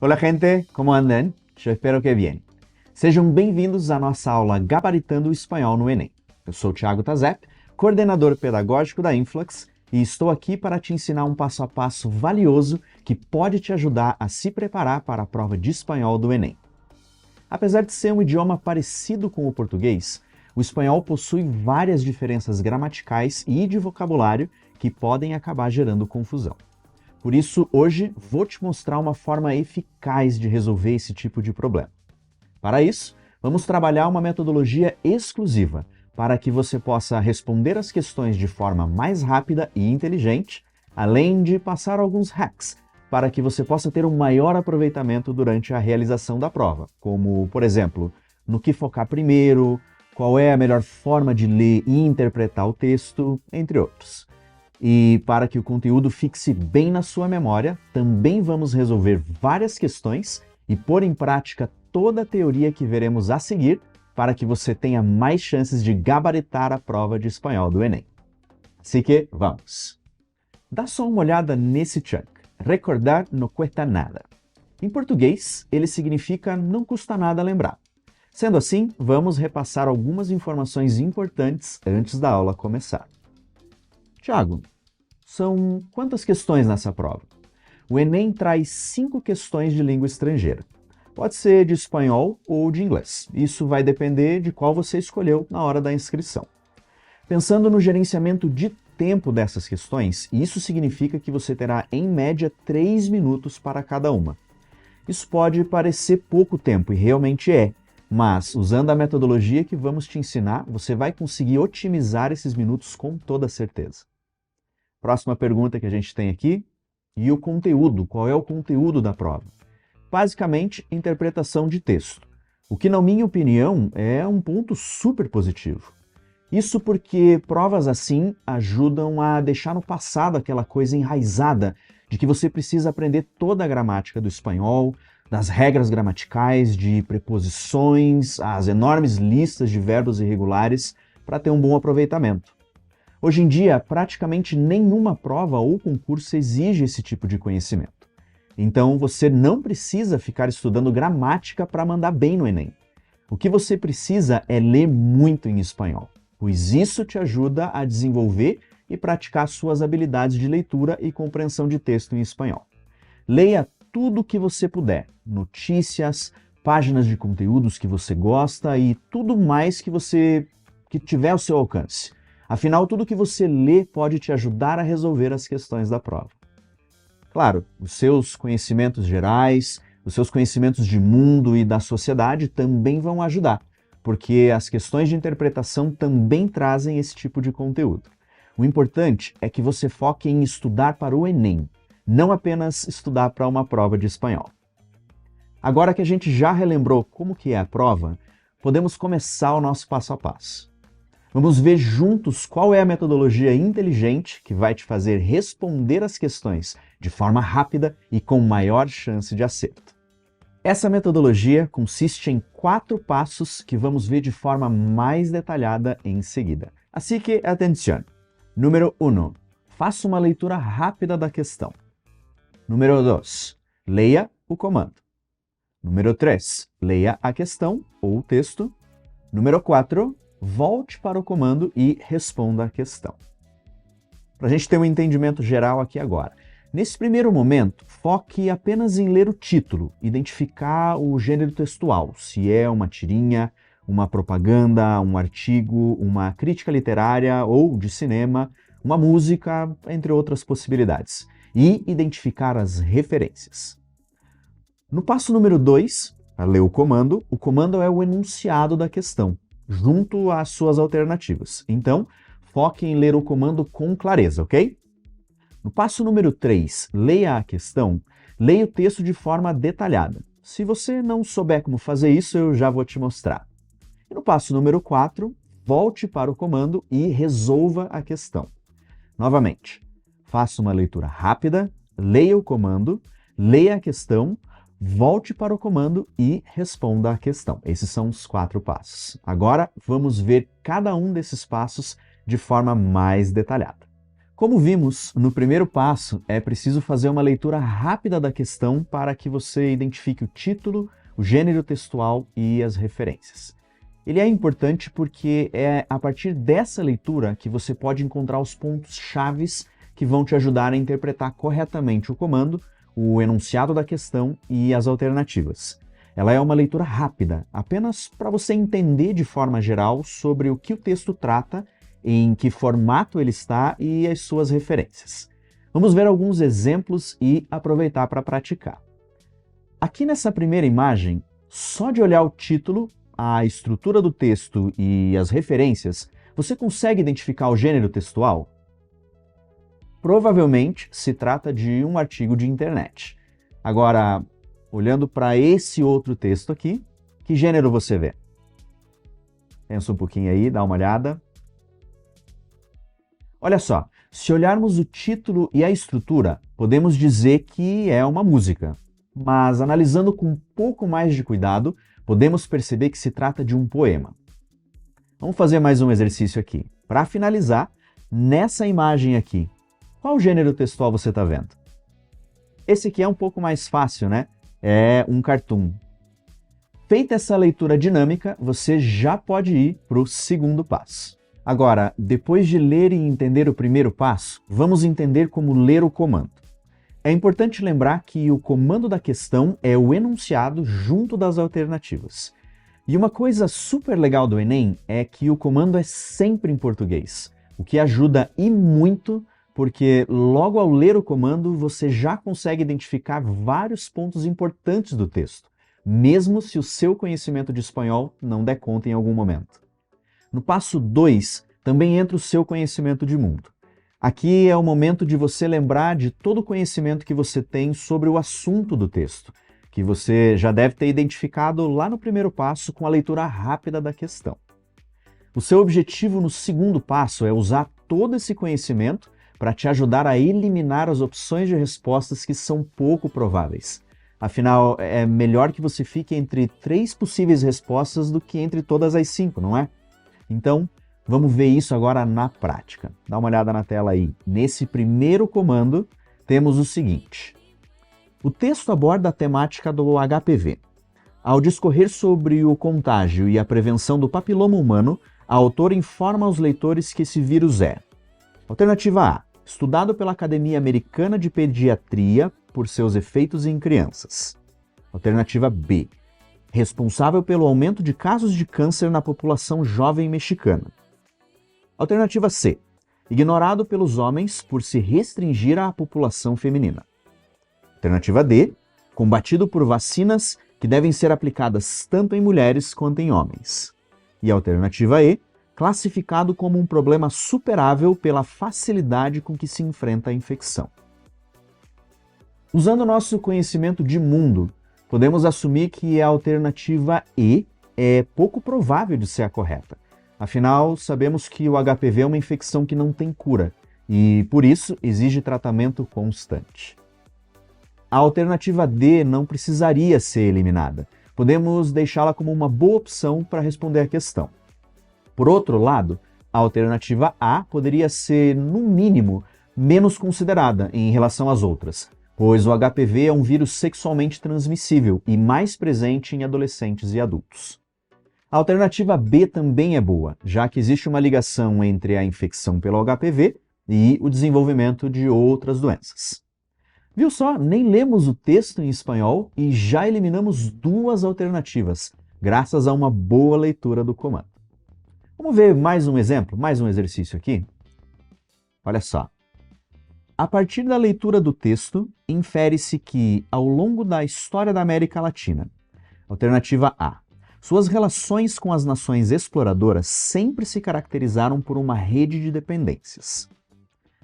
Hola gente, como andam? Eu espero que bem. Sejam bem-vindos à nossa aula Gabaritando o Espanhol no Enem. Eu sou o Thiago Tazep, coordenador pedagógico da Influx, e estou aqui para te ensinar um passo a passo valioso que pode te ajudar a se preparar para a prova de espanhol do Enem. Apesar de ser um idioma parecido com o português, o espanhol possui várias diferenças gramaticais e de vocabulário que podem acabar gerando confusão. Por isso, hoje vou te mostrar uma forma eficaz de resolver esse tipo de problema. Para isso, vamos trabalhar uma metodologia exclusiva para que você possa responder as questões de forma mais rápida e inteligente, além de passar alguns hacks para que você possa ter um maior aproveitamento durante a realização da prova, como, por exemplo, no que focar primeiro, qual é a melhor forma de ler e interpretar o texto, entre outros. E para que o conteúdo fixe bem na sua memória, também vamos resolver várias questões e pôr em prática toda a teoria que veremos a seguir para que você tenha mais chances de gabaritar a prova de espanhol do Enem. Assim que, vamos! Dá só uma olhada nesse chunk. Recordar não cuesta nada. Em português, ele significa não custa nada lembrar. Sendo assim, vamos repassar algumas informações importantes antes da aula começar. Thiago, são quantas questões nessa prova? O Enem traz 5 questões de língua estrangeira. Pode ser de espanhol ou de inglês. Isso vai depender de qual você escolheu na hora da inscrição. Pensando no gerenciamento de tempo dessas questões, isso significa que você terá, em média, 3 minutos para cada uma. Isso pode parecer pouco tempo, e realmente é, mas usando a metodologia que vamos te ensinar, você vai conseguir otimizar esses minutos com toda certeza. Próxima pergunta que a gente tem aqui, e o conteúdo? Qual é o conteúdo da prova? Basicamente, interpretação de texto, o que, na minha opinião, é um ponto super positivo. Isso porque provas assim ajudam a deixar no passado aquela coisa enraizada de que você precisa aprender toda a gramática do espanhol, das regras gramaticais, de preposições, as enormes listas de verbos irregulares para ter um bom aproveitamento. Hoje em dia, praticamente nenhuma prova ou concurso exige esse tipo de conhecimento. Então, você não precisa ficar estudando gramática para mandar bem no Enem. O que você precisa é ler muito em espanhol, pois isso te ajuda a desenvolver e praticar suas habilidades de leitura e compreensão de texto em espanhol. Leia tudo o que você puder, notícias, páginas de conteúdos que você gosta e tudo mais que tiver ao seu alcance. Afinal, tudo que você lê pode te ajudar a resolver as questões da prova. Claro, os seus conhecimentos gerais, os seus conhecimentos de mundo e da sociedade também vão ajudar, porque as questões de interpretação também trazem esse tipo de conteúdo. O importante é que você foque em estudar para o Enem, não apenas estudar para uma prova de espanhol. Agora que a gente já relembrou como que é a prova, podemos começar o nosso passo a passo. Vamos ver juntos qual é a metodologia inteligente que vai te fazer responder as questões de forma rápida e com maior chance de acerto. Essa metodologia consiste em 4 passos que vamos ver de forma mais detalhada em seguida. Assim que, atenção! Número 1. Faça uma leitura rápida da questão. Número 2. Leia o comando. Número 3. Leia a questão ou o texto. Número 4. Volte para o comando e responda a questão. Para a gente ter um entendimento geral aqui agora. Nesse primeiro momento, foque apenas em ler o título, identificar o gênero textual, se é uma tirinha, uma propaganda, um artigo, uma crítica literária ou de cinema, uma música, entre outras possibilidades, e identificar as referências. No passo número 2, para ler o comando é o enunciado da questão, junto às suas alternativas. Então, foque em ler o comando com clareza, ok? No passo número 3, leia a questão, leia o texto de forma detalhada. Se você não souber como fazer isso, eu já vou te mostrar. E no passo número 4, volte para o comando e resolva a questão. Novamente, faça uma leitura rápida, leia o comando, leia a questão, volte para o comando e responda a questão. Esses são os 4 passos. Agora, vamos ver cada um desses passos de forma mais detalhada. Como vimos, no primeiro passo é preciso fazer uma leitura rápida da questão para que você identifique o título, o gênero textual e as referências. Ele é importante porque é a partir dessa leitura que você pode encontrar os pontos chaves que vão te ajudar a interpretar corretamente o comando, o enunciado da questão e as alternativas. Ela é uma leitura rápida, apenas para você entender de forma geral sobre o que o texto trata, em que formato ele está e as suas referências. Vamos ver alguns exemplos e aproveitar para praticar. Aqui nessa primeira imagem, só de olhar o título, a estrutura do texto e as referências, você consegue identificar o gênero textual? Provavelmente se trata de um artigo de internet. Agora, olhando para esse outro texto aqui, que gênero você vê? Pensa um pouquinho aí, dá uma olhada. Olha só, se olharmos o título e a estrutura, podemos dizer que é uma música. Mas analisando com um pouco mais de cuidado, podemos perceber que se trata de um poema. Vamos fazer mais um exercício aqui. Para finalizar, nessa imagem aqui, qual gênero textual você está vendo? Esse aqui é um pouco mais fácil, né? É um cartoon. Feita essa leitura dinâmica, você já pode ir para o segundo passo. Agora, depois de ler e entender o primeiro passo, vamos entender como ler o comando. É importante lembrar que o comando da questão é o enunciado junto das alternativas. E uma coisa super legal do Enem é que o comando é sempre em português, o que ajuda e muito, porque logo ao ler o comando você já consegue identificar vários pontos importantes do texto, mesmo se o seu conhecimento de espanhol não der conta em algum momento. No passo 2, também entra o seu conhecimento de mundo. Aqui é o momento de você lembrar de todo o conhecimento que você tem sobre o assunto do texto, que você já deve ter identificado lá no primeiro passo com a leitura rápida da questão. O seu objetivo no segundo passo é usar todo esse conhecimento para te ajudar a eliminar as opções de respostas que são pouco prováveis. Afinal, é melhor que você fique entre 3 possíveis respostas do que entre todas as 5, não é? Então, vamos ver isso agora na prática. Dá uma olhada na tela aí. Nesse primeiro comando, temos o seguinte. O texto aborda a temática do HPV. Ao discorrer sobre o contágio e a prevenção do papiloma humano, a autora informa aos leitores que esse vírus é: alternativa A, estudado pela Academia Americana de Pediatria por seus efeitos em crianças. Alternativa B, responsável pelo aumento de casos de câncer na população jovem mexicana. Alternativa C, ignorado pelos homens por se restringir à população feminina. Alternativa D, combatido por vacinas que devem ser aplicadas tanto em mulheres quanto em homens. E a alternativa E, classificado como um problema superável pela facilidade com que se enfrenta a infecção. Usando nosso conhecimento de mundo, podemos assumir que a alternativa E é pouco provável de ser a correta. Afinal, sabemos que o HPV é uma infecção que não tem cura e, por isso, exige tratamento constante. A alternativa D não precisaria ser eliminada. Podemos deixá-la como uma boa opção para responder a questão. Por outro lado, a alternativa A poderia ser, no mínimo, menos considerada em relação às outras, pois o HPV é um vírus sexualmente transmissível e mais presente em adolescentes e adultos. A alternativa B também é boa, já que existe uma ligação entre a infecção pelo HPV e o desenvolvimento de outras doenças. Viu só? Nem lemos o texto em espanhol e já eliminamos 2 alternativas, graças a uma boa leitura do comando. Vamos ver mais um exemplo, mais um exercício aqui? Olha só. A partir da leitura do texto, infere-se que, ao longo da história da América Latina, alternativa A, suas relações com as nações exploradoras sempre se caracterizaram por uma rede de dependências.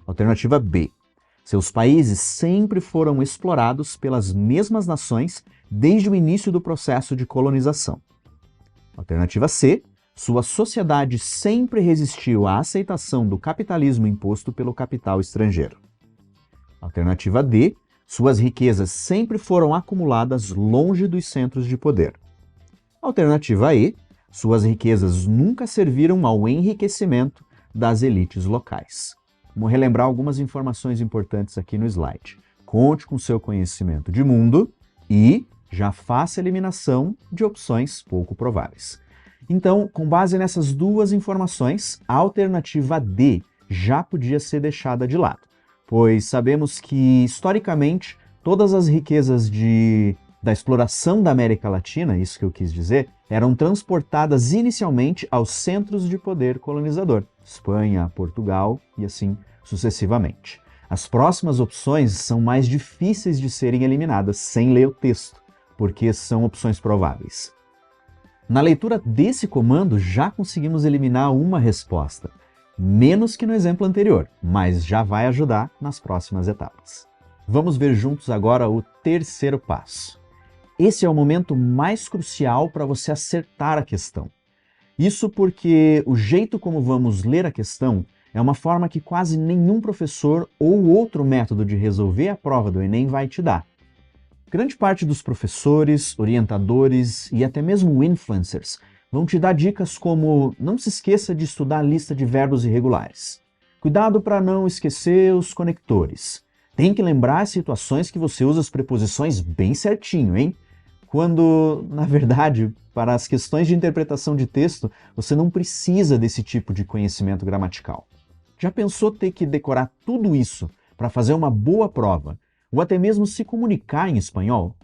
Alternativa B, seus países sempre foram explorados pelas mesmas nações desde o início do processo de colonização. Alternativa C, sua sociedade sempre resistiu à aceitação do capitalismo imposto pelo capital estrangeiro. Alternativa D, suas riquezas sempre foram acumuladas longe dos centros de poder. Alternativa E, suas riquezas nunca serviram ao enriquecimento das elites locais. Vamos relembrar algumas informações importantes aqui no slide. Conte com seu conhecimento de mundo e já faça a eliminação de opções pouco prováveis. Então, com base nessas duas informações, a alternativa D já podia ser deixada de lado, pois sabemos que, historicamente, todas as riquezas da exploração da América Latina, isso que eu quis dizer, eram transportadas inicialmente aos centros de poder colonizador, Espanha, Portugal e assim sucessivamente. As próximas opções são mais difíceis de serem eliminadas sem ler o texto, porque são opções prováveis. Na leitura desse comando, já conseguimos eliminar uma resposta, menos que no exemplo anterior, mas já vai ajudar nas próximas etapas. Vamos ver juntos agora o terceiro passo. Esse é o momento mais crucial para você acertar a questão. Isso porque o jeito como vamos ler a questão é uma forma que quase nenhum professor ou outro método de resolver a prova do Enem vai te dar. Grande parte dos professores, orientadores e até mesmo influencers vão te dar dicas como não se esqueça de estudar a lista de verbos irregulares. Cuidado para não esquecer os conectores. Tem que lembrar as situações que você usa as preposições bem certinho, hein? Quando, na verdade, para as questões de interpretação de texto, você não precisa desse tipo de conhecimento gramatical. Já pensou ter que decorar tudo isso para fazer uma boa prova, ou até mesmo se comunicar em espanhol?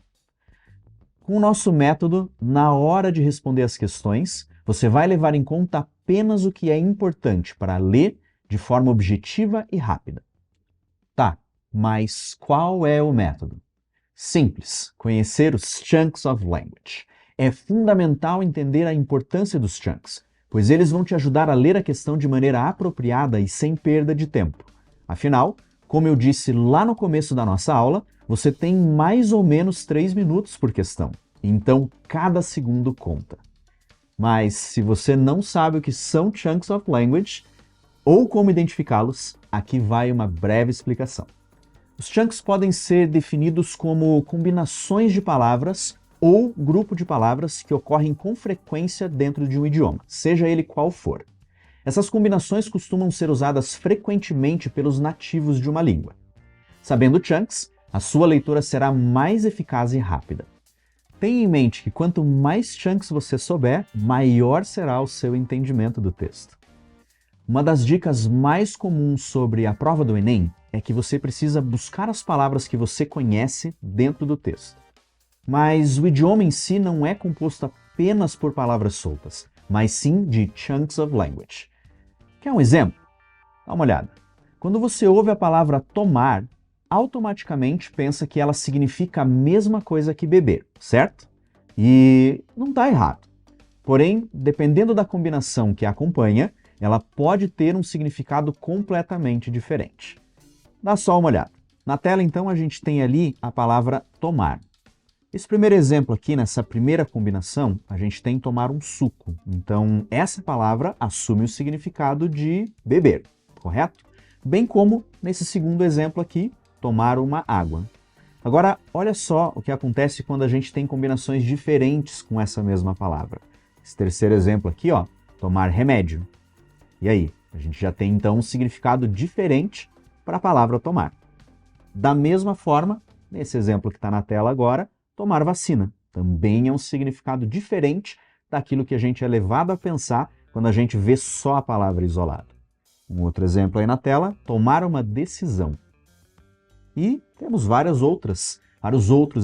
Com o nosso método, na hora de responder as questões, você vai levar em conta apenas o que é importante para ler de forma objetiva e rápida. Tá, mas qual é o método? Simples, conhecer os chunks of language. É fundamental entender a importância dos chunks, pois eles vão te ajudar a ler a questão de maneira apropriada e sem perda de tempo. Afinal, como eu disse lá no começo da nossa aula, você tem mais ou menos 3 minutos por questão, então cada segundo conta. Mas se você não sabe o que são chunks of language ou como identificá-los, aqui vai uma breve explicação. Os chunks podem ser definidos como combinações de palavras ou grupo de palavras que ocorrem com frequência dentro de um idioma, seja ele qual for. Essas combinações costumam ser usadas frequentemente pelos nativos de uma língua. Sabendo chunks, a sua leitura será mais eficaz e rápida. Tenha em mente que quanto mais chunks você souber, maior será o seu entendimento do texto. Uma das dicas mais comuns sobre a prova do Enem é que você precisa buscar as palavras que você conhece dentro do texto. Mas o idioma em si não é composto apenas por palavras soltas, mas sim de chunks of language. Quer um exemplo? Dá uma olhada. Quando você ouve a palavra tomar, automaticamente pensa que ela significa a mesma coisa que beber, certo? E não está errado. Porém, dependendo da combinação que a acompanha, ela pode ter um significado completamente diferente. Dá só uma olhada. Na tela, então, a gente tem ali a palavra tomar. Esse primeiro exemplo aqui, nessa primeira combinação, a gente tem tomar um suco. Então, essa palavra assume o significado de beber, correto? Bem como nesse segundo exemplo aqui, tomar uma água. Agora, olha só o que acontece quando a gente tem combinações diferentes com essa mesma palavra. Esse terceiro exemplo aqui, ó, tomar remédio. E aí, a gente já tem então um significado diferente para a palavra tomar. Da mesma forma, nesse exemplo que está na tela agora, tomar vacina. Também é um significado diferente daquilo que a gente é levado a pensar quando a gente vê só a palavra isolada. Um outro exemplo aí na tela, tomar uma decisão. E temos vários outros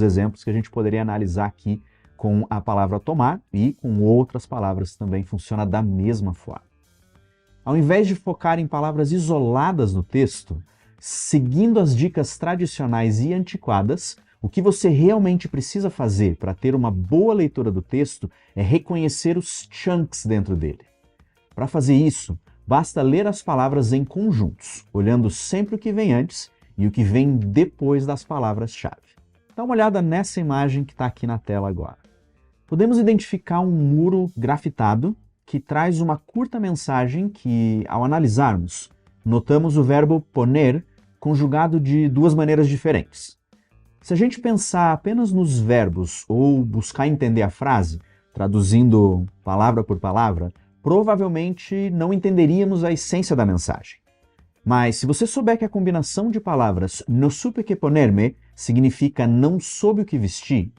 exemplos que a gente poderia analisar aqui com a palavra tomar e com outras palavras também funciona da mesma forma. Ao invés de focar em palavras isoladas no texto, seguindo as dicas tradicionais e antiquadas, o que você realmente precisa fazer para ter uma boa leitura do texto é reconhecer os chunks dentro dele. Para fazer isso, basta ler as palavras em conjuntos, olhando sempre o que vem antes e o que vem depois das palavras-chave. Dá uma olhada nessa imagem que está aqui na tela agora. Podemos identificar um muro grafitado que traz uma curta mensagem que, ao analisarmos, notamos o verbo poner conjugado de duas maneiras diferentes. Se a gente pensar apenas nos verbos ou buscar entender a frase, traduzindo palavra por palavra, provavelmente não entenderíamos a essência da mensagem. Mas se você souber que a combinação de palavras no supe que ponerme significa não soube o que vestir,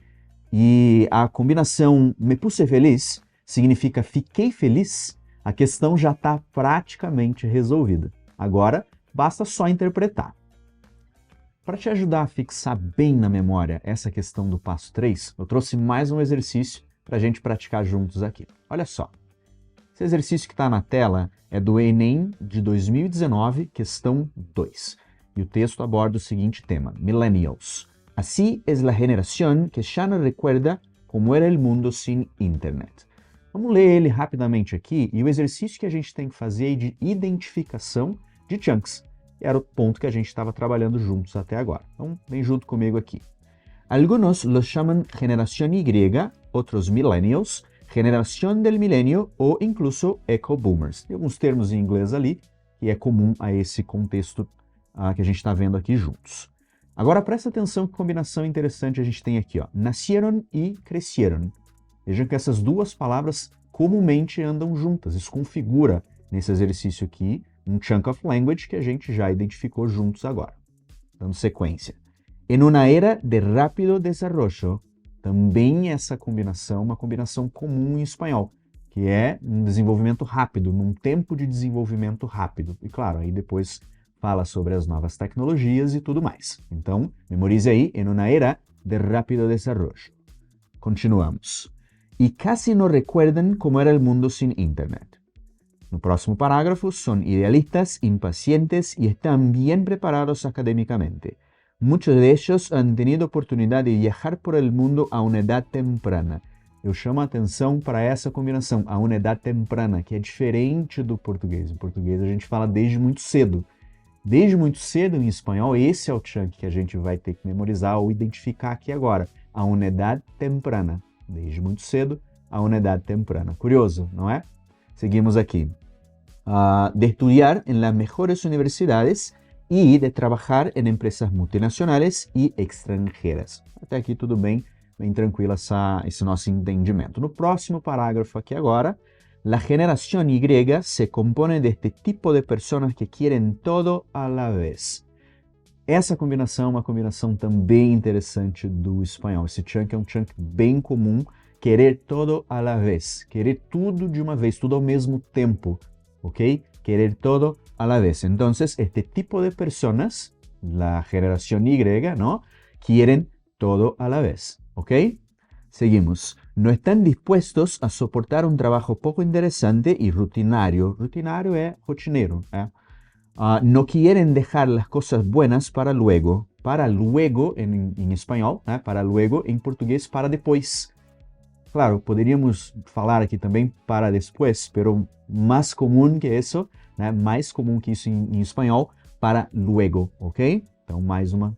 e a combinação me puse feliz significa fiquei feliz, a questão já está praticamente resolvida. Agora, basta só interpretar. Para te ajudar a fixar bem na memória essa questão do passo 3, eu trouxe mais um exercício para a gente praticar juntos aqui. Olha só. Esse exercício que está na tela é do Enem de 2019, questão 2. E o texto aborda o seguinte tema: Millennials. Así es la generación que ya no recuerda como era el mundo sin internet. Vamos ler ele rapidamente aqui, e o exercício que a gente tem que fazer é de identificação de chunks. Era o ponto que a gente estava trabalhando juntos até agora. Então, vem junto comigo aqui. Algunos los llaman generación Y, otros millennials, generación del milenio ou incluso eco-boomers. Tem alguns termos em inglês ali que é comum a esse contexto que a gente está vendo aqui juntos. Agora presta atenção que combinação interessante a gente tem aqui, ó. Nacieron e crecieron. Vejam que essas duas palavras comumente andam juntas. Isso configura nesse exercício aqui um chunk of language que a gente já identificou juntos agora. Dando sequência. En una era de rápido desarrollo, também essa combinação, uma combinação comum em espanhol, que é um desenvolvimento rápido, num tempo de desenvolvimento rápido. E claro, aí depois fala sobre as novas tecnologias e tudo mais. Então, memorize aí, en una era de rápido desarrollo. Continuamos. Y casi no recuerdan cómo era el mundo sin internet. No próximo parágrafo, son idealistas, impacientes y están bien preparados académicamente. Muchos de ellos han tenido oportunidad de viajar por el mundo a una edad temprana. Eu chamo a atenção para essa combinação, a uma edad temprana, que é diferente do português. Em português a gente fala desde muito cedo. Desde muito cedo em espanhol, esse é o chunk que a gente vai ter que memorizar ou identificar aqui agora. A una edad temprana. Desde muito cedo, a una edad temprana. Curioso, não é? Seguimos aqui. De estudiar en las mejores universidades y de trabajar en empresas multinacionales y extranjeras. Até aqui tudo bem tranquilo esse nosso entendimento. No próximo parágrafo aqui agora, la generación Y se compone de este tipo de personas que quieren todo a la vez. Essa combinação é uma combinação também interessante do espanhol. Esse chunk é um chunk bem comum, querer todo a la vez, querer tudo de uma vez, tudo ao mesmo tempo, ¿ok? Querer todo a la vez. Entonces, este tipo de personas, la generación Y, ¿no? Quieren todo a la vez, ¿ok? Seguimos. No están dispuestos a soportar un trabajo poco interesante y rutinario. Rutinario es rotineiro, ¿eh? No quieren dejar las cosas buenas para luego en espanhol, né? Para luego em português, para depois. Claro, poderíamos falar aqui também para después, pero mais comum que isso, né? Mais comum que isso em espanhol, para luego, ok? Então mais um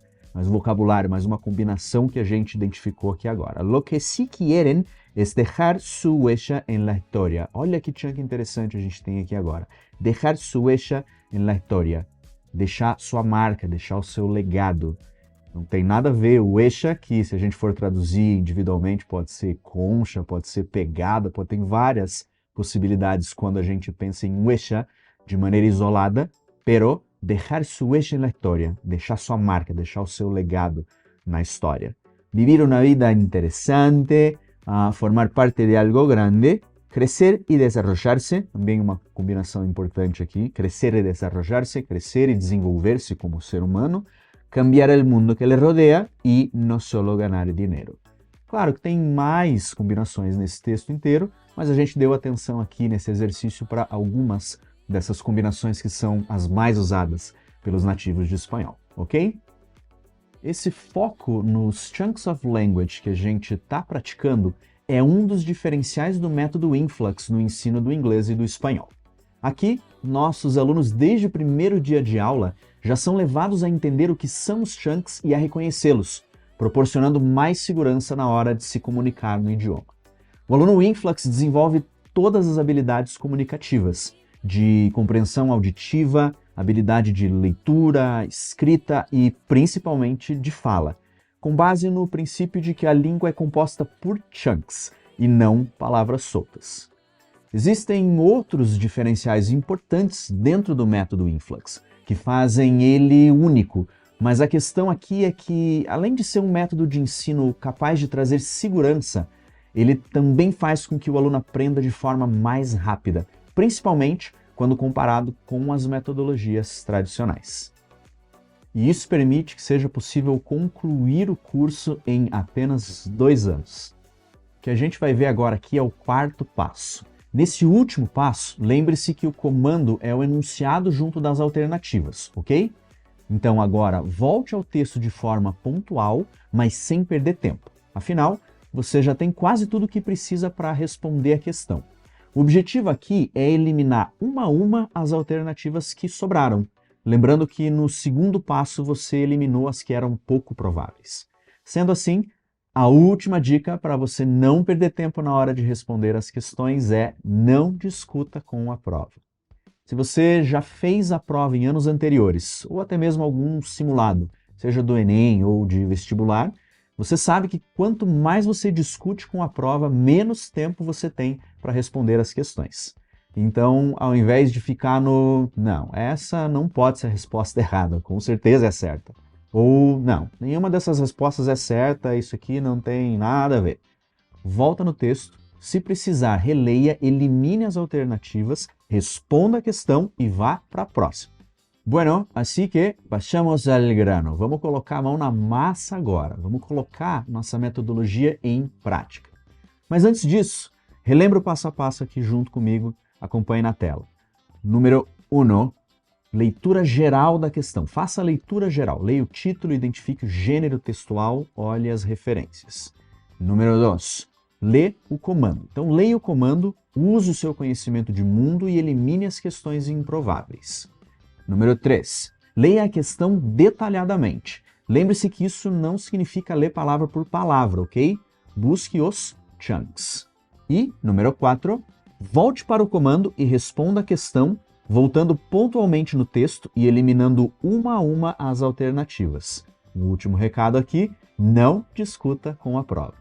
vocabulário, mais uma combinação que a gente identificou aqui agora. Lo que sí quieren es dejar su huella en la historia. Olha que chunk interessante a gente tem aqui agora. Dejar su huella en la historia. Deixar sua marca, deixar o seu legado. Não tem nada a ver o huella, que se a gente for traduzir individualmente pode ser concha, pode ser pegada, ter várias possibilidades quando a gente pensa em huella de maneira isolada, pero dejar su huella en la historia, deixar sua marca, deixar o seu legado na história. Vivir una vida interesante, formar parte de algo grande, crescer e desarrollarse, também uma combinação importante aqui, crescer e desarrollarse, crescer e desenvolver-se como ser humano, cambiar el mundo que le rodea e não solo ganar dinheiro. Claro que tem mais combinações nesse texto inteiro, mas a gente deu atenção aqui nesse exercício para algumas dessas combinações que são as mais usadas pelos nativos de espanhol, ok? Esse foco nos chunks of language que a gente está praticando é um dos diferenciais do método Influx no ensino do inglês e do espanhol. Aqui, nossos alunos, desde o primeiro dia de aula, já são levados a entender o que são os chunks e a reconhecê-los, proporcionando mais segurança na hora de se comunicar no idioma. O aluno Influx desenvolve todas as habilidades comunicativas, de compreensão auditiva, habilidade de leitura, escrita e principalmente de fala, com base no princípio de que a língua é composta por chunks e não palavras soltas. Existem outros diferenciais importantes dentro do método Influx, que fazem ele único. Mas a questão aqui é que, além de ser um método de ensino capaz de trazer segurança, ele também faz com que o aluno aprenda de forma mais rápida, principalmente quando comparado com as metodologias tradicionais. E isso permite que seja possível concluir o curso em apenas 2 anos. O que a gente vai ver agora aqui é o quarto passo. Nesse último passo, lembre-se que o comando é o enunciado junto das alternativas, ok? Então agora volte ao texto de forma pontual, mas sem perder tempo. Afinal, você já tem quase tudo o que precisa para responder a questão. O objetivo aqui é eliminar uma a uma as alternativas que sobraram. Lembrando que no segundo passo você eliminou as que eram pouco prováveis. Sendo assim, a última dica para você não perder tempo na hora de responder as questões é não discuta com a prova. Se você já fez a prova em anos anteriores, ou até mesmo algum simulado, seja do Enem ou de vestibular, você sabe que quanto mais você discute com a prova, menos tempo você tem para responder as questões. Então, ao invés de ficar no não, essa não pode ser a resposta errada, com certeza é certa. Ou não, nenhuma dessas respostas é certa, isso aqui não tem nada a ver. Volta no texto, se precisar, releia, elimine as alternativas, responda a questão e vá para a próxima. Bueno, assim que vayamos al grano. Vamos colocar a mão na massa agora. Vamos colocar nossa metodologia em prática. Mas antes disso, relembra o passo a passo aqui junto comigo, acompanhe na tela. Número 1, leitura geral da questão. Faça a leitura geral. Leia o título, identifique o gênero textual, olhe as referências. Número 2, lê o comando. Então, leia o comando, use o seu conhecimento de mundo e elimine as questões improváveis. Número 3, leia a questão detalhadamente. Lembre-se que isso não significa ler palavra por palavra, ok? Busque os chunks. E, número 4, volte para o comando e responda a questão, voltando pontualmente no texto e eliminando uma a uma as alternativas. O último recado aqui, não discuta com a prova.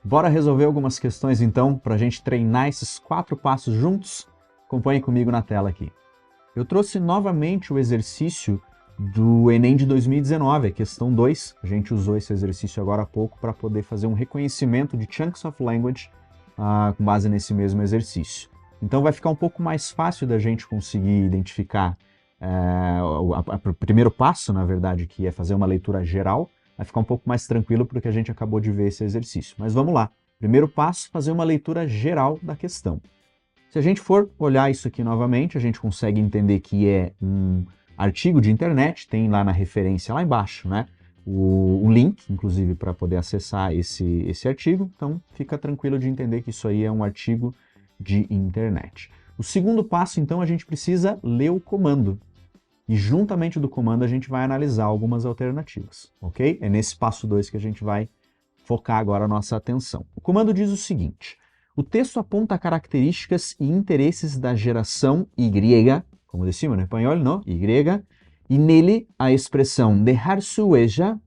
Bora resolver algumas questões então, para a gente treinar esses 4 passos juntos? Acompanhe comigo na tela aqui. Eu trouxe novamente o exercício do Enem de 2019, a questão 2. A gente usou esse exercício agora há pouco para poder fazer um reconhecimento de chunks of language com base nesse mesmo exercício. Então vai ficar um pouco mais fácil da gente conseguir identificar o primeiro passo, na verdade, que é fazer uma leitura geral. Vai ficar um pouco mais tranquilo porque a gente acabou de ver esse exercício. Mas vamos lá. Primeiro passo, fazer uma leitura geral da questão. Se a gente for olhar isso aqui novamente, a gente consegue entender que é um artigo de internet, tem lá na referência lá embaixo, né? O link, inclusive, para poder acessar esse artigo. Então, fica tranquilo de entender que isso aí é um artigo de internet. O segundo passo, então, a gente precisa ler o comando. E juntamente do comando a gente vai analisar algumas alternativas, ok? É nesse passo 2 que a gente vai focar agora a nossa atenção. O comando diz o seguinte: o texto aponta características e interesses da geração Y, como decimos no espanhol, não? Y, e nele a expressão dejar su huella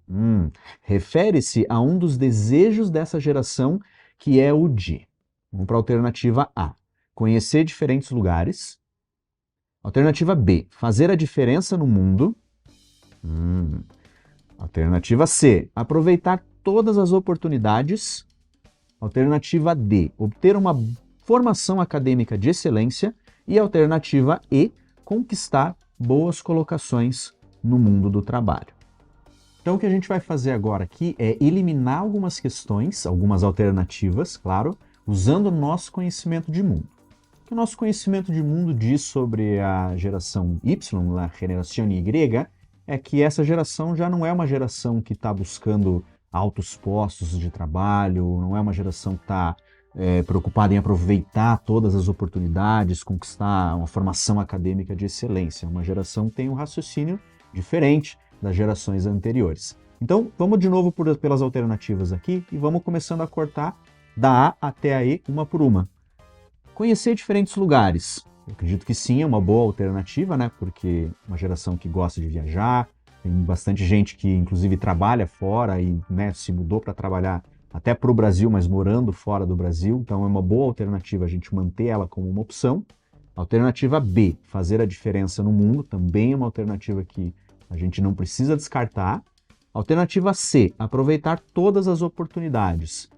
refere-se a um dos desejos dessa geração, que é o de. Vamos para a alternativa A, conhecer diferentes lugares. Alternativa B, fazer a diferença no mundo. Alternativa C, aproveitar todas as oportunidades. Alternativa D, obter uma formação acadêmica de excelência. E alternativa E, conquistar boas colocações no mundo do trabalho. Então o que a gente vai fazer agora aqui é eliminar algumas questões, algumas alternativas, claro, usando o nosso conhecimento de mundo. O que o nosso conhecimento de mundo diz sobre a geração Y, a geração Y, é que essa geração já não é uma geração que está buscando altos postos de trabalho, não é uma geração que está preocupada em aproveitar todas as oportunidades, conquistar uma formação acadêmica de excelência. É uma geração que tem um raciocínio diferente das gerações anteriores. Então, vamos de novo pelas alternativas aqui e vamos começando a cortar da A até a E, uma por uma. Conhecer diferentes lugares. Eu acredito que sim, é uma boa alternativa, né? Porque uma geração que gosta de viajar, tem bastante gente que inclusive trabalha fora e, né, se mudou para trabalhar até para o Brasil, mas morando fora do Brasil. Então é uma boa alternativa a gente manter ela como uma opção. Alternativa B, fazer a diferença no mundo, também é uma alternativa que a gente não precisa descartar. Alternativa C, aproveitar todas as oportunidades.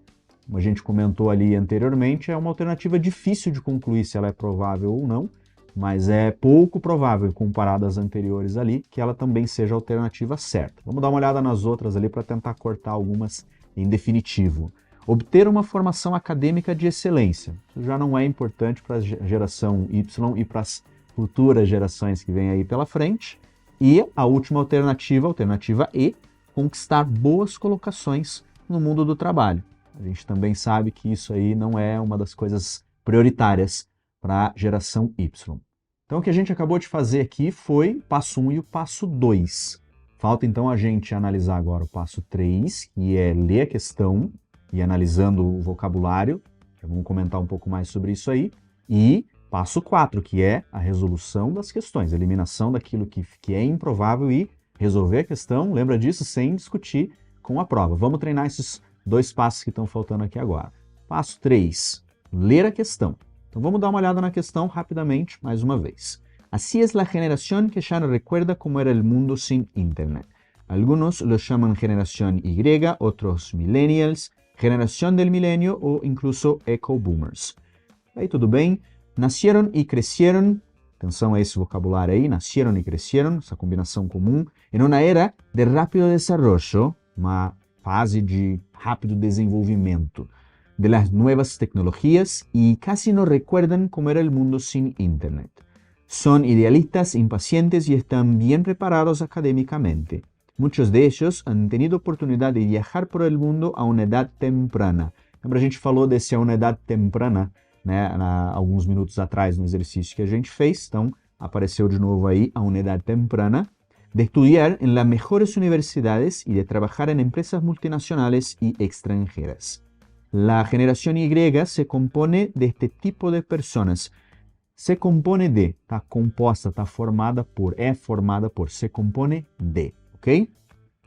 Como a gente comentou ali anteriormente, é uma alternativa difícil de concluir se ela é provável ou não, mas é pouco provável, comparado às anteriores ali, que ela também seja a alternativa certa. Vamos dar uma olhada nas outras ali para tentar cortar algumas em definitivo. Obter uma formação acadêmica de excelência. Isso já não é importante para a geração Y e para as futuras gerações que vêm aí pela frente. E a última alternativa, alternativa E, conquistar boas colocações no mundo do trabalho. A gente também sabe que isso aí não é uma das coisas prioritárias para a geração Y. Então o que a gente acabou de fazer aqui foi o passo 1 e o passo 2. Falta então a gente analisar agora o passo 3, que é ler a questão e analisando o vocabulário. Já vamos comentar um pouco mais sobre isso aí. E passo 4, que é a resolução das questões, a eliminação daquilo que é improvável e resolver a questão, lembra disso, sem discutir com a prova. Vamos treinar esses 2 passos que estão faltando aqui agora. Passo 3, ler a questão. Então vamos dar uma olhada na questão rapidamente, mais uma vez. Así es la generación que ya no recuerda cómo era el mundo sin Internet. Algunos lo llaman generación Y, otros millennials, generación del milenio o incluso eco-boomers. Aí tudo bem? Nasceram e cresceram, atenção a esse vocabulário aí, nasceram e cresceram, essa combinação comum, em uma era de rápido desarrollo, uma fase de rápido desenvolvimento de las nuevas tecnologías y casi no recuerdan cómo era el mundo sin Internet. Son idealistas, impacientes y están bien preparados académicamente. Muchos de ellos han tenido oportunidad de viajar por el mundo a una edad temprana. Lembra, a gente falou desse a uma idade temprana, né, alguns minutos atrás no exercício que a gente fez, então apareceu de novo aí a uma idade temprana, de estudiar en las mejores universidades y de trabajar en empresas multinacionales y extranjeras. La generación Y se compone de este tipo de personas. Se compone de, está composta, está formada por, é formada por, se compone de, ok?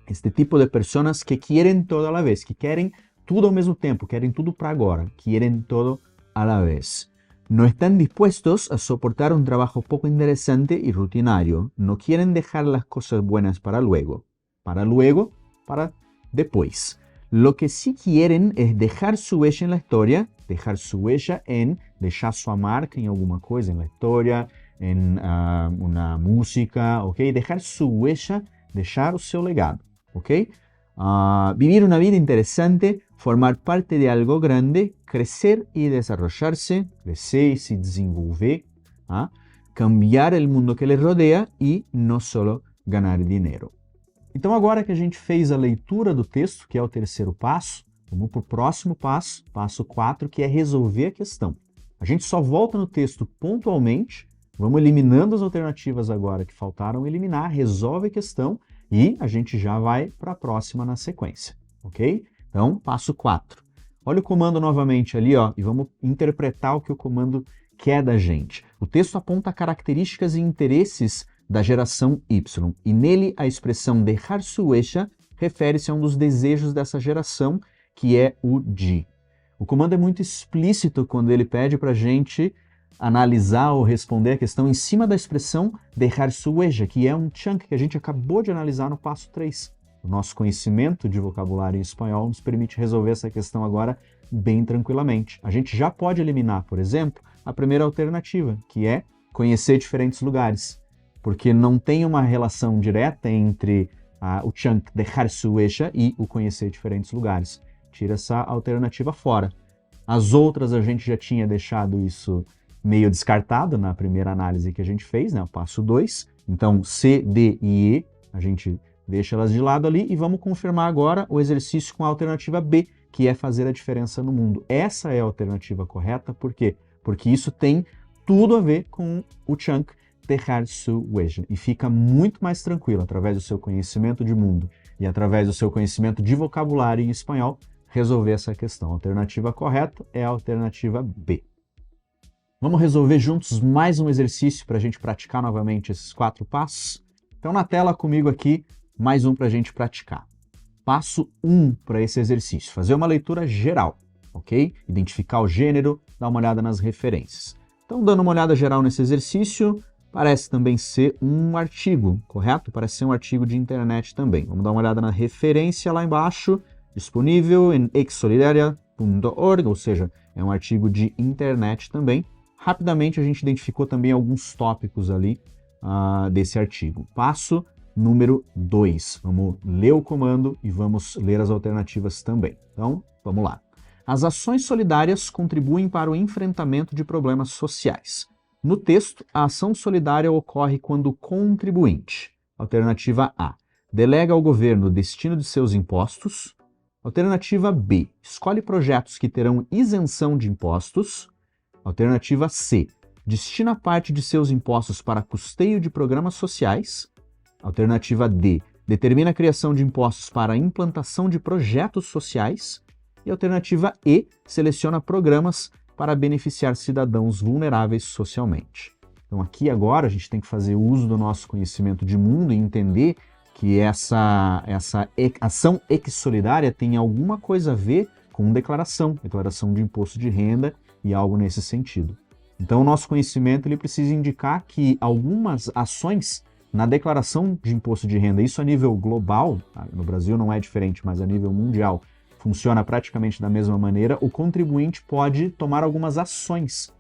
Este tipo de personas que quieren todo a la vez, que querem tudo ao mesmo tempo, querem tudo para agora, quieren todo a la vez. No están dispuestos a soportar un trabajo poco interesante y rutinario. No quieren dejar las cosas buenas para luego, para después. Lo que sí quieren es dejar su huella en la historia, dejar su huella en deixar sua marca em alguma coisa, en la historia, en una música, ok? Dejar su huella, deixar o seu legado, ok? Vivir una vida interesante, formar parte de algo grande, crecer y desarrollarse, crecer y se desenvolver, cambiar el mundo que les rodea y no solo ganar dinheiro. Então agora que a gente fez a leitura do texto, que é o terceiro passo, vamos para o próximo passo, passo 4, que é resolver a questão. A gente só volta no texto pontualmente, vamos eliminando as alternativas agora que faltaram eliminar, resolve a questão e a gente já vai para a próxima na sequência, ok? Então, passo 4. Olha o comando novamente ali, ó, e vamos interpretar o que o comando quer da gente. O texto aponta características e interesses da geração Y, e nele a expressão dejar su huella refere-se a um dos desejos dessa geração, que é o de. O comando é muito explícito quando ele pede para a gente analisar ou responder a questão em cima da expressão dejar su huella, que é um chunk que a gente acabou de analisar no passo 3. O nosso conhecimento de vocabulário em espanhol nos permite resolver essa questão agora bem tranquilamente. A gente já pode eliminar, por exemplo, a primeira alternativa, que é conhecer diferentes lugares, porque não tem uma relação direta entre o chunk dejar su huella e o conhecer diferentes lugares. Tira essa alternativa fora. As outras a gente já tinha deixado isso meio descartado na primeira análise que a gente fez, né, o passo 2. Então, C, D e E, a gente deixa elas de lado ali e vamos confirmar agora o exercício com a alternativa B, que é fazer a diferença no mundo. Essa é a alternativa correta, por quê? Porque isso tem tudo a ver com o chunk dejar su huella e fica muito mais tranquilo através do seu conhecimento de mundo e através do seu conhecimento de vocabulário em espanhol resolver essa questão. A alternativa correta é a alternativa B. Vamos resolver juntos mais um exercício para a gente praticar novamente esses 4 passos? Então na tela comigo aqui, mais um para a gente praticar. Passo 1 para esse exercício, fazer uma leitura geral, ok? Identificar o gênero, dar uma olhada nas referências. Então, dando uma olhada geral nesse exercício, parece também ser um artigo, correto? Parece ser um artigo de internet também. Vamos dar uma olhada na referência lá embaixo, disponível em exsolidaria.org, ou seja, é um artigo de internet também. Rapidamente a gente identificou também alguns tópicos ali desse artigo. Passo número 2. Vamos ler o comando e vamos ler as alternativas também. Então, vamos lá. As ações solidárias contribuem para o enfrentamento de problemas sociais. No texto, a ação solidária ocorre quando o contribuinte, alternativa A, delega ao governo o destino de seus impostos. Alternativa B, escolhe projetos que terão isenção de impostos. Alternativa C, destina parte de seus impostos para custeio de programas sociais. Alternativa D, determina a criação de impostos para a implantação de projetos sociais. E alternativa E, seleciona programas para beneficiar cidadãos vulneráveis socialmente. Então aqui agora a gente tem que fazer uso do nosso conhecimento de mundo e entender que essa ação ex-solidária tem alguma coisa a ver com declaração de imposto de renda e algo nesse sentido. Então o nosso conhecimento ele precisa indicar que algumas ações na declaração de imposto de renda, isso a nível global, no Brasil não é diferente, mas a nível mundial, funciona praticamente da mesma maneira, o contribuinte pode tomar algumas ações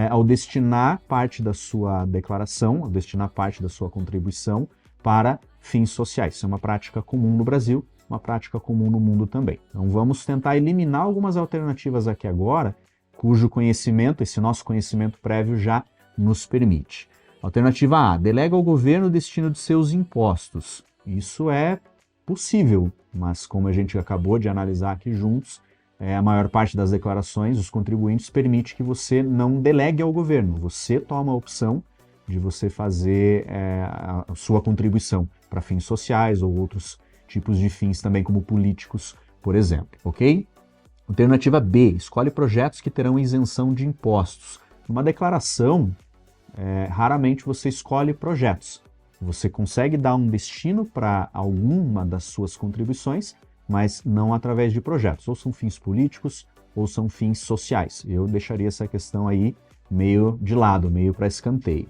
ao destinar parte da sua declaração, ao destinar parte da sua contribuição para fins sociais. Isso é uma prática comum no Brasil, uma prática comum no mundo também. Então vamos tentar eliminar algumas alternativas aqui agora, cujo conhecimento, esse nosso conhecimento prévio já nos permite. Alternativa A, delega ao governo o destino de seus impostos. Isso é possível, mas como a gente acabou de analisar aqui juntos, a maior parte das declarações, os contribuintes, permite que você não delegue ao governo. Você toma a opção de você fazer a sua contribuição para fins sociais ou outros tipos de fins também, como políticos, por exemplo, ok? Alternativa B, escolhe projetos que terão isenção de impostos. Numa declaração, raramente você escolhe projetos. Você consegue dar um destino para alguma das suas contribuições, mas não através de projetos. Ou são fins políticos, ou são fins sociais. Eu deixaria essa questão aí meio de lado, meio para escanteio.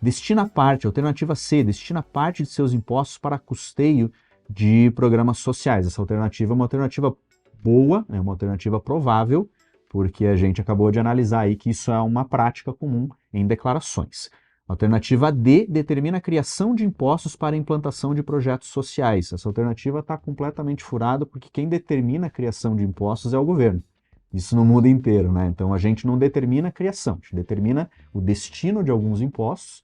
Destina parte, alternativa C, destina parte de seus impostos para custeio de programas sociais. Essa alternativa é uma alternativa boa, é uma alternativa provável, porque a gente acabou de analisar aí que isso é uma prática comum em declarações. Alternativa D, determina a criação de impostos para a implantação de projetos sociais. Essa alternativa está completamente furada, porque quem determina a criação de impostos é o governo. Isso no mundo inteiro, né? Então a gente não determina a criação, a gente determina o destino de alguns impostos,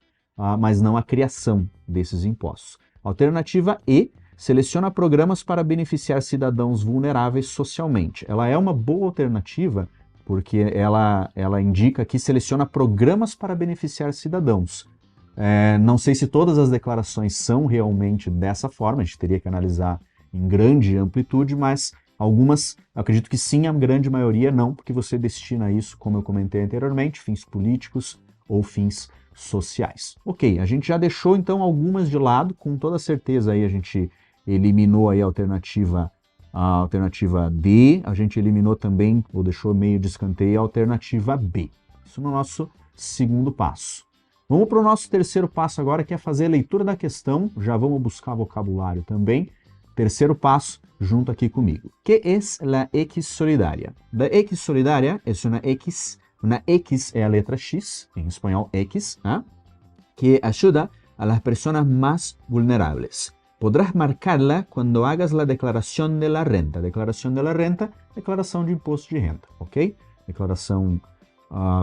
mas não a criação desses impostos. Alternativa E, seleciona programas para beneficiar cidadãos vulneráveis socialmente. Ela é uma boa alternativa, porque ela indica que seleciona programas para beneficiar cidadãos. Não sei se todas as declarações são realmente dessa forma, a gente teria que analisar em grande amplitude, mas algumas, acredito que sim, a grande maioria não, porque você destina isso, como eu comentei anteriormente, fins políticos ou fins sociais. Ok, a gente já deixou então algumas de lado, com toda certeza aí a gente eliminou aí a alternativa D, a gente eliminou também, ou deixou meio de escanteio, a alternativa B. Isso no nosso segundo passo. Vamos para o nosso terceiro passo agora, que é fazer a leitura da questão. Já vamos buscar vocabulário também. Terceiro passo, junto aqui comigo. ¿Qué es la X solidaria? La X solidaria es una X é a letra X, em espanhol X, que ayuda a las personas más vulnerables. Podrás marcarla quando hagas la declaración de la renta. Declaração de la renta, declaração de imposto de renda, ok? Declaração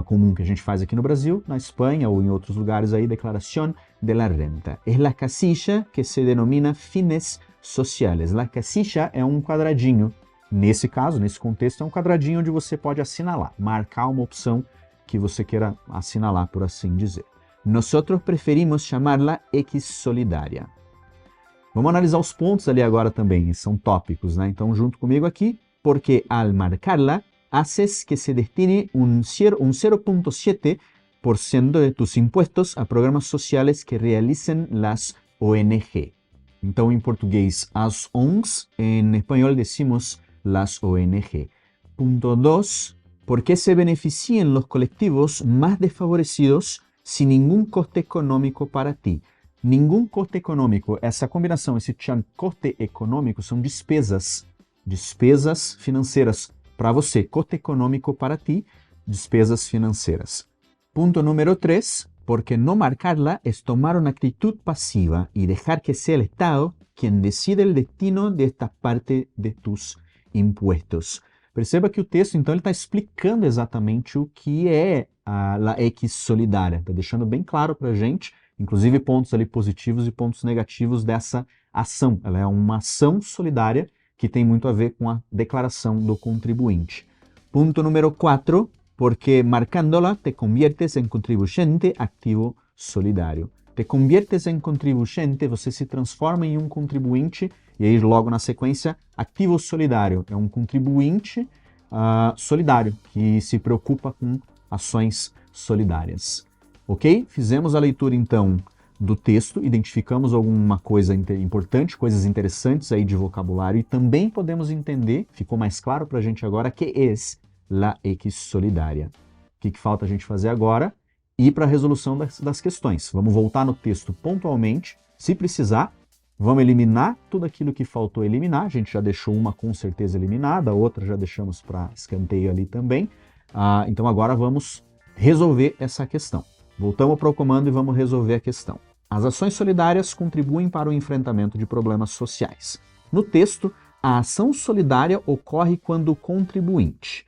comum que a gente faz aqui no Brasil, na Espanha ou em outros lugares aí, declaración de la renta. Es la casilla que se denomina fines sociales. La casilla é um quadradinho. Nesse caso, nesse contexto, é um quadradinho onde você pode assinalar, marcar uma opção que você queira assinalar, por assim dizer. Nosotros preferimos chamarla X solidaria. Vamos analisar os pontos ali agora também, são tópicos, né? Então, junto comigo aqui, porque al marcarla, haces que se destine un 0.7% de tus impuestos a programas sociales que realicen las ONG. Então, em português, as ONGs, em espanhol decimos las ONG. Punto 2, ¿Por qué se benefician los colectivos más desfavorecidos sin ningún coste econômico para ti? Nenhum custo econômico. Essa combinação, esse custo econômico, são despesas financeiras para você. Custo econômico para ti, despesas financeiras. Ponto número 3. Porque no marcarla es tomar una actitud pasiva y dejar que sea el Estado quien decida el destino de esta parte de tus impuestos. Perceba que o texto, então, ele está explicando exatamente o que é a LAEX solidária. Está deixando bem claro para a gente, inclusive pontos ali positivos e pontos negativos dessa ação. Ela é uma ação solidária que tem muito a ver com a declaração do contribuinte. Ponto número 4. Porque marcándola te conviertes en contribuyente activo solidário. Te conviertes en contribuyente, você se transforma em um contribuinte, e aí logo na sequência, activo solidário. É um contribuinte solidário, que se preocupa com ações solidárias. Ok? Fizemos a leitura então do texto, identificamos alguma coisa importante, coisas interessantes aí de vocabulário, e também podemos entender, ficou mais claro para a gente agora, que é LAEX solidária. O que falta a gente fazer agora? Ir para a resolução das questões. Vamos voltar no texto pontualmente, se precisar. Vamos eliminar tudo aquilo que faltou eliminar. A gente já deixou uma com certeza eliminada, a outra já deixamos para escanteio ali também. Então agora vamos resolver essa questão. Voltamos para o comando e vamos resolver a questão. As ações solidárias contribuem para o enfrentamento de problemas sociais. No texto, a ação solidária ocorre quando o contribuinte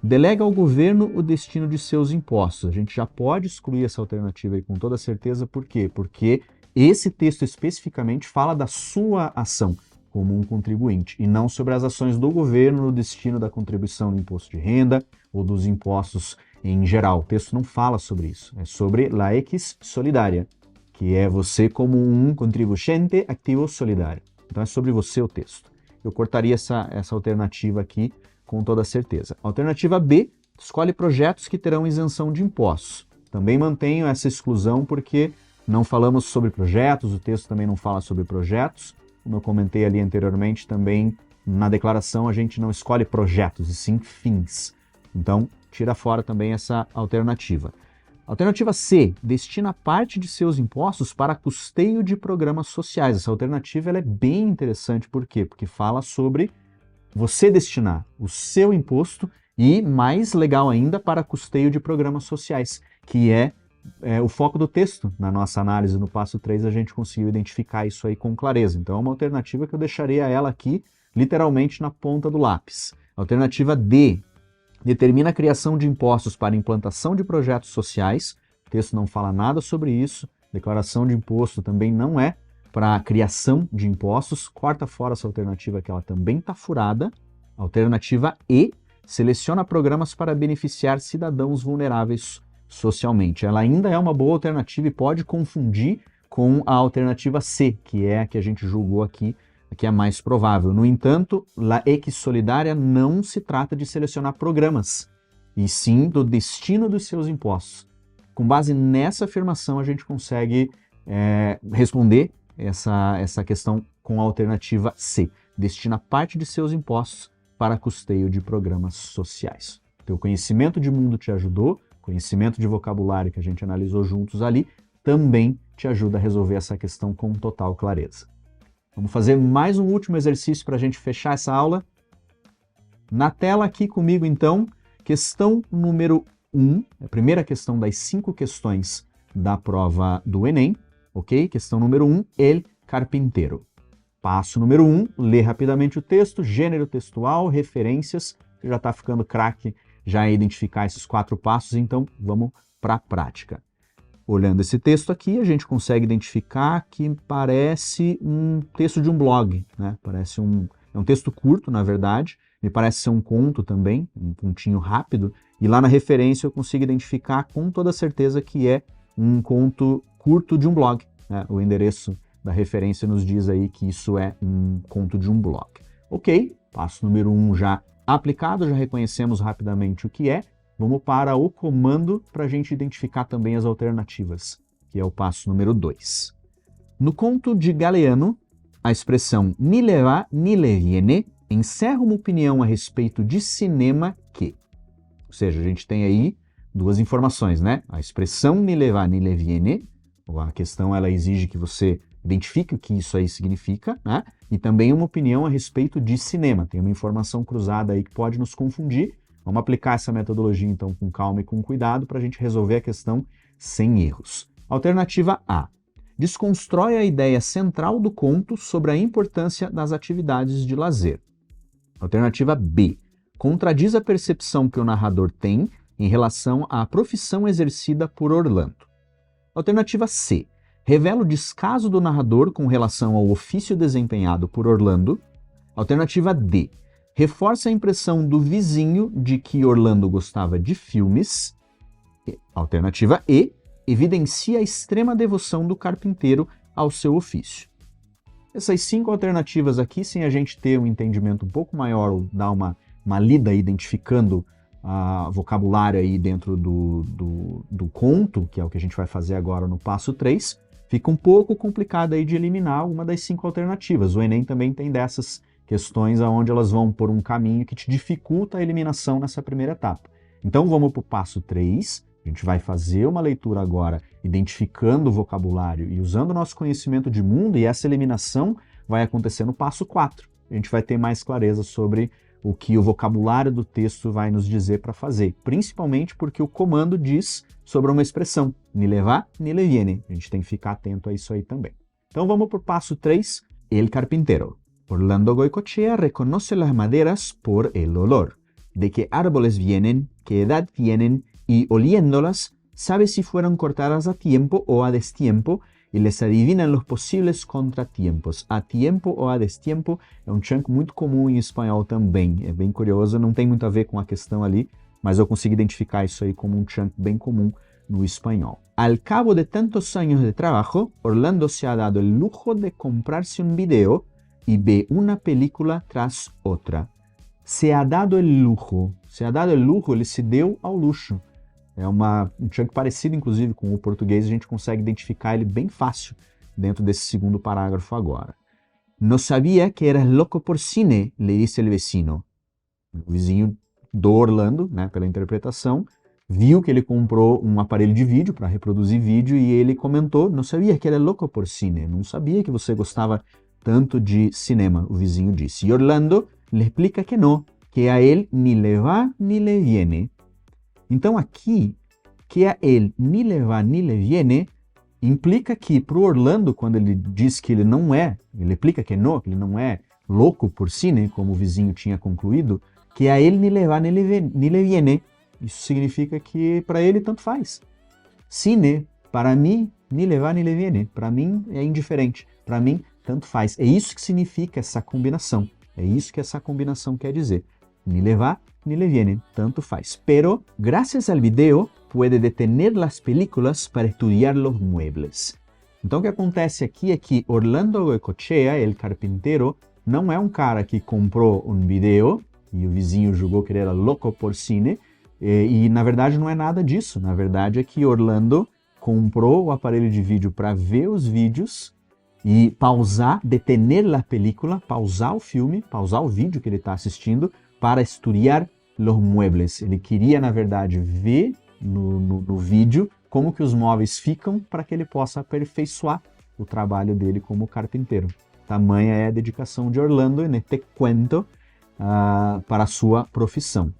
delega ao governo o destino de seus impostos. A gente já pode excluir essa alternativa aí com toda certeza. Por quê? Porque esse texto especificamente fala da sua ação como um contribuinte e não sobre as ações do governo no destino da contribuição do imposto de renda ou dos impostos em geral. O texto não fala sobre isso. É sobre LAEX solidária, que é você como um contribuinte ativo solidário. Então é sobre você o texto. Eu cortaria essa alternativa aqui com toda certeza. Alternativa B, escolhe projetos que terão isenção de impostos. Também mantenho essa exclusão porque não falamos sobre projetos, o texto também não fala sobre projetos. Como eu comentei ali anteriormente, também na declaração a gente não escolhe projetos, e sim fins. Então, tira fora também essa alternativa. Alternativa C, destina parte de seus impostos para custeio de programas sociais. Essa alternativa ela é bem interessante, por quê? Porque fala sobre você destinar o seu imposto e, mais legal ainda, para custeio de programas sociais, que é o foco do texto. Na nossa análise no passo 3, a gente conseguiu identificar isso aí com clareza. Então, é uma alternativa que eu deixaria ela aqui, literalmente, na ponta do lápis. Alternativa D, determina a criação de impostos para implantação de projetos sociais. O texto não fala nada sobre isso. Declaração de imposto também não é para a criação de impostos. Corta fora essa alternativa que ela também está furada. Alternativa E, seleciona programas para beneficiar cidadãos vulneráveis socialmente. Ela ainda é uma boa alternativa e pode confundir com a alternativa C, que é a que a gente julgou aqui, que é a mais provável. No entanto, LAEX solidária não se trata de selecionar programas, e sim do destino dos seus impostos. Com base nessa afirmação, a gente consegue responder essa questão com a alternativa C. Destina parte de seus impostos para custeio de programas sociais. Teu conhecimento de mundo te ajudou, conhecimento de vocabulário que a gente analisou juntos ali, também te ajuda a resolver essa questão com total clareza. Vamos fazer mais um último exercício para a gente fechar essa aula. Na tela aqui comigo, então, questão número 1, a primeira questão das 5 questões da prova do Enem, ok? Questão número 1, El Carpinteiro. Passo número 1, lê rapidamente o texto, gênero textual, referências. Você já está ficando craque já em identificar esses 4 passos, então vamos para a prática. Olhando esse texto aqui, a gente consegue identificar que parece um texto de um blog, né? É um texto curto, na verdade, me parece ser um conto também, um continho rápido, e lá na referência eu consigo identificar com toda certeza que é um conto curto de um blog, né? O endereço da referência nos diz aí que isso é um conto de um blog. Ok, passo número 1 já aplicado, já reconhecemos rapidamente o que é. Vamos para o comando para a gente identificar também as alternativas, que é o passo número 2. No conto de Galeano, a expressão ni le va ni le viene encerra uma opinião a respeito de cinema que Ou seja, a gente tem aí duas informações, né? A expressão ni le va ni le viene, a questão ela exige que você identifique o que isso aí significa, né? E também uma opinião a respeito de cinema. Tem uma informação cruzada aí que pode nos confundir. Vamos aplicar essa metodologia então com calma e com cuidado para a gente resolver a questão sem erros. Alternativa A. Desconstrói a ideia central do conto sobre a importância das atividades de lazer. Alternativa B. Contradiz a percepção que o narrador tem em relação à profissão exercida por Orlando. Alternativa C. Revela o descaso do narrador com relação ao ofício desempenhado por Orlando. Alternativa D. Reforça a impressão do vizinho de que Orlando gostava de filmes. Alternativa E. Evidencia a extrema devoção do carpinteiro ao seu ofício. Essas 5 alternativas aqui, sem a gente ter um entendimento um pouco maior, ou dar uma lida identificando vocabulário aí dentro do conto, que é o que a gente vai fazer agora no passo 3, fica um pouco complicado aí de eliminar uma das 5 alternativas. O Enem também tem dessas questões onde elas vão por um caminho que te dificulta a eliminação nessa primeira etapa. Então vamos para o passo 3, a gente vai fazer uma leitura agora identificando o vocabulário e usando o nosso conhecimento de mundo, e essa eliminação vai acontecer no passo 4. A gente vai ter mais clareza sobre o que o vocabulário do texto vai nos dizer para fazer, principalmente porque o comando diz sobre uma expressão, ni le va, ni le viene. A gente tem que ficar atento a isso aí também. Então vamos para o passo 3, el carpintero. Orlando Goicoechea reconoce las maderas por el olor, de qué árboles vienen, qué edad tienen, y oliéndolas, sabe si fueron cortadas a tiempo o a destiempo, e les adivinan los posibles contratiempos. A tiempo ou a destiempo é um chunk muito comum em espanhol também. É bem curioso, não tem muito a ver com a questão ali, mas eu consigo identificar isso aí como um chunk bem comum no espanhol. Al cabo de tantos años de trabajo, Orlando se ha dado el lujo de comprarse un video y ve una película tras otra. Se ha dado el lujo. Se ha dado el lujo, ele se deu ao luxo. É um chunk parecido, inclusive, com o português, a gente consegue identificar ele bem fácil dentro desse segundo parágrafo agora. No sabía que eras loco por cine, le dice el vecino. O vizinho do Orlando, né, pela interpretação, viu que ele comprou um aparelho de vídeo para reproduzir vídeo e ele comentou, no sabía que eras loco por cine, não sabia que você gostava tanto de cinema, o vizinho disse. E Orlando le explica que não, que a ele ni le va ni le viene. Então aqui, que a ele ni le va ni le viene, implica que para o Orlando, quando ele diz que ele não é, ele explica que não, que ele não é louco por cine, como o vizinho tinha concluído, que a ele ni le va ni le viene, isso significa que para ele tanto faz. Cine, para mim, ni le va ni le viene, para mim é indiferente, para mim tanto faz. É isso que significa essa combinação, é isso que essa combinação quer dizer. Ni le va ni le viene, tanto faz. Pero, gracias al video, puede detener las películas para estudiar los muebles. Então, o que acontece aqui é que Orlando Goicoechea, el carpintero, não é um cara que comprou um video e o vizinho julgou que ele era louco por cine, e na verdade não é nada disso. Na verdade é que Orlando comprou o aparelho de vídeo para ver os vídeos e pausar, detener la película, pausar o filme, pausar o vídeo que ele está assistindo, para estudar los muebles. Ele queria, na verdade, ver no vídeo como que os móveis ficam para que ele possa aperfeiçoar o trabalho dele como carpinteiro. Tamanha é a dedicação de Orlando neste cuento para a sua profissão.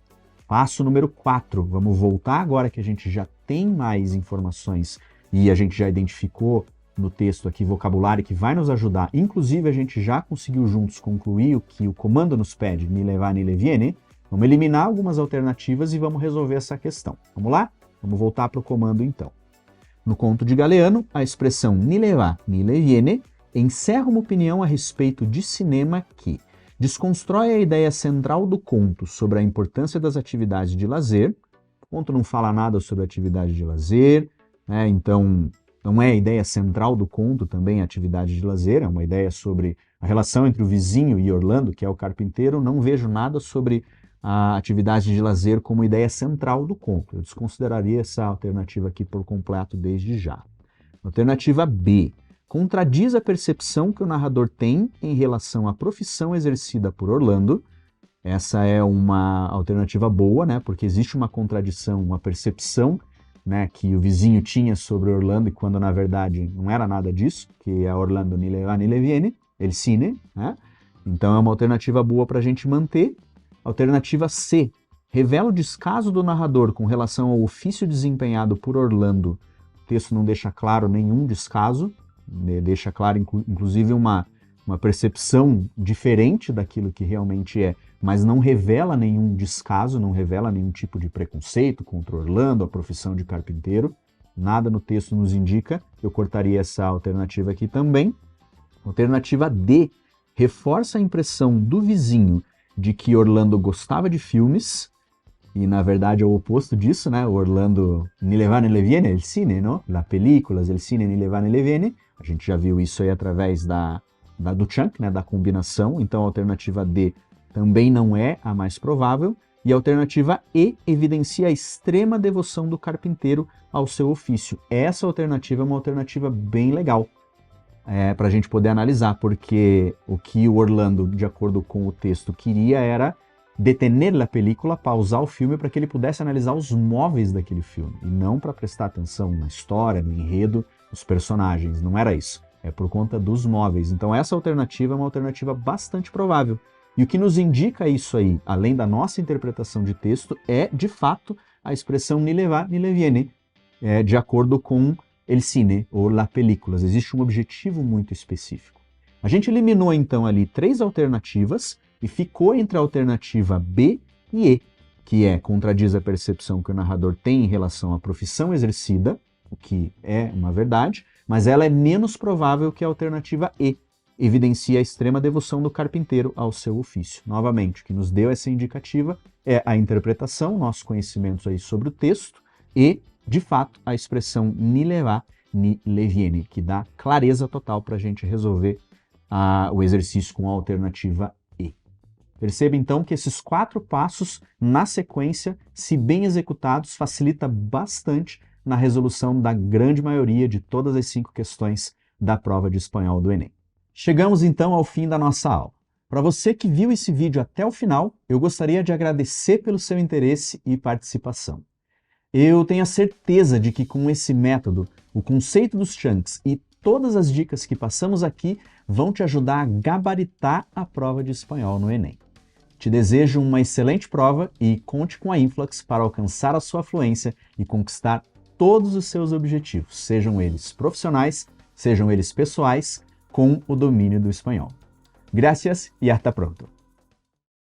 Passo número 4. Vamos voltar agora que a gente já tem mais informações e a gente já identificou no texto aqui vocabulário que vai nos ajudar. Inclusive, a gente já conseguiu juntos concluir o que o comando nos pede, ni le va ni le viene. Vamos eliminar algumas alternativas e vamos resolver essa questão. Vamos lá? Vamos voltar para o comando então. No conto de Galeano, a expressão ni le va ni le viene encerra uma opinião a respeito de cinema que desconstrói a ideia central do conto sobre a importância das atividades de lazer. O conto não fala nada sobre atividade de lazer, né? Então não é a ideia central do conto também a atividade de lazer, é uma ideia sobre a relação entre o vizinho e Orlando, que é o carpinteiro. Não vejo nada sobre a atividade de lazer como ideia central do conto. Eu desconsideraria essa alternativa aqui por completo desde já. Alternativa B. Contradiz a percepção que o narrador tem em relação à profissão exercida por Orlando. Essa é uma alternativa boa, né? Porque existe uma contradição, uma percepção, né, que o vizinho tinha sobre Orlando, e quando na verdade não era nada disso, que é Orlando ni le va ni le viene, el cine, né? Então é uma alternativa boa para a gente manter. Alternativa C, revela o descaso do narrador com relação ao ofício desempenhado por Orlando. O texto não deixa claro nenhum descaso, né? Deixa claro inclusive uma percepção diferente daquilo que realmente é, mas não revela nenhum descaso, não revela nenhum tipo de preconceito contra Orlando, a profissão de carpinteiro. Nada no texto nos indica. Eu cortaria essa alternativa aqui também. Alternativa D, reforça a impressão do vizinho de que Orlando gostava de filmes, e na verdade é o oposto disso, né? Orlando ni le va ni le viene, el cine, no? La películas, el cine ni le va ni le viene. A gente já viu isso aí através do chunk, né? Da combinação. Então a alternativa D também não é a mais provável. E a alternativa E evidencia a extrema devoção do carpinteiro ao seu ofício. Essa alternativa é uma alternativa bem legal para a gente poder analisar, porque o que o Orlando, de acordo com o texto, queria era detener a película, pausar o filme para que ele pudesse analisar os móveis daquele filme, e não para prestar atenção na história, no enredo, nos personagens. Não era isso. É por conta dos móveis. Então essa alternativa é uma alternativa bastante provável. E o que nos indica isso aí, além da nossa interpretação de texto, é, de fato, a expressão ni le va ni le viene, de acordo com el cine, ou la películas. Existe um objetivo muito específico. A gente eliminou, então, ali 3 alternativas e ficou entre a alternativa B e E, que contradiz a percepção que o narrador tem em relação à profissão exercida, o que é uma verdade, mas ela é menos provável que a alternativa E, evidencia a extrema devoção do carpinteiro ao seu ofício. Novamente, o que nos deu essa indicativa é a interpretação, nossos conhecimentos aí sobre o texto e, de fato, a expressão ni le va ni le viene, que dá clareza total para a gente resolver o exercício com a alternativa E. Perceba, então, que esses 4 passos, na sequência, se bem executados, facilita bastante na resolução da grande maioria de todas as 5 questões da prova de espanhol do Enem. Chegamos então ao fim da nossa aula. Para você que viu esse vídeo até o final, eu gostaria de agradecer pelo seu interesse e participação. Eu tenho a certeza de que com esse método, o conceito dos chunks e todas as dicas que passamos aqui vão te ajudar a gabaritar a prova de espanhol no Enem. Te desejo uma excelente prova e conte com a Influx para alcançar a sua fluência e conquistar todos os seus objetivos, sejam eles profissionais, sejam eles pessoais, com o domínio do espanhol. Gracias y hasta pronto.